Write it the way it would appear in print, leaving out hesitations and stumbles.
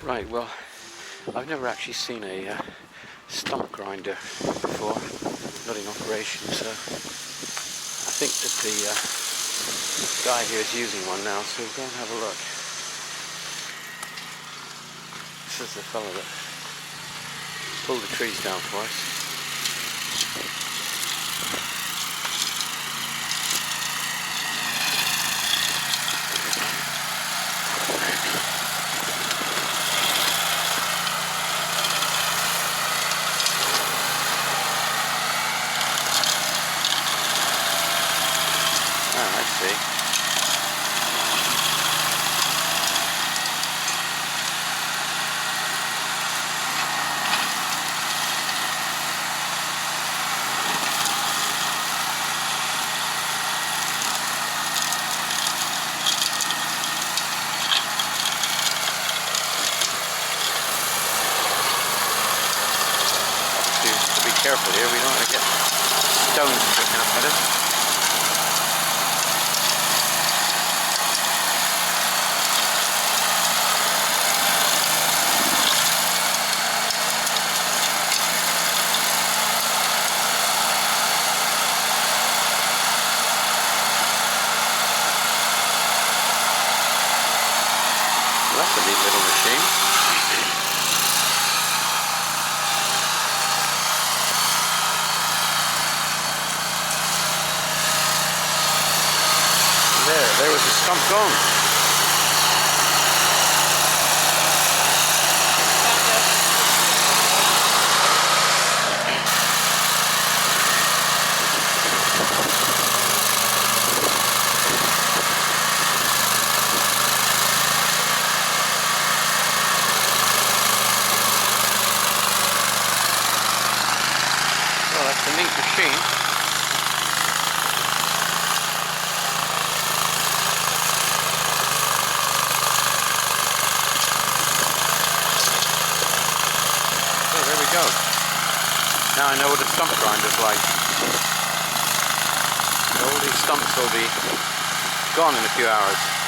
Right, well, I've never actually seen a stump grinder before, not in operation, so I think that the guy here is using one now, so we'll go and have a look. This is the fellow that pulled the trees down for us. Ah, I see. To be careful here, we don't want to get stones sticking up at us. Well, that's a neat little machine. There was the stump gone. Well, that's a neat machine. There we go. Now I know what a stump grinder's like. All these stumps will be gone in a few hours.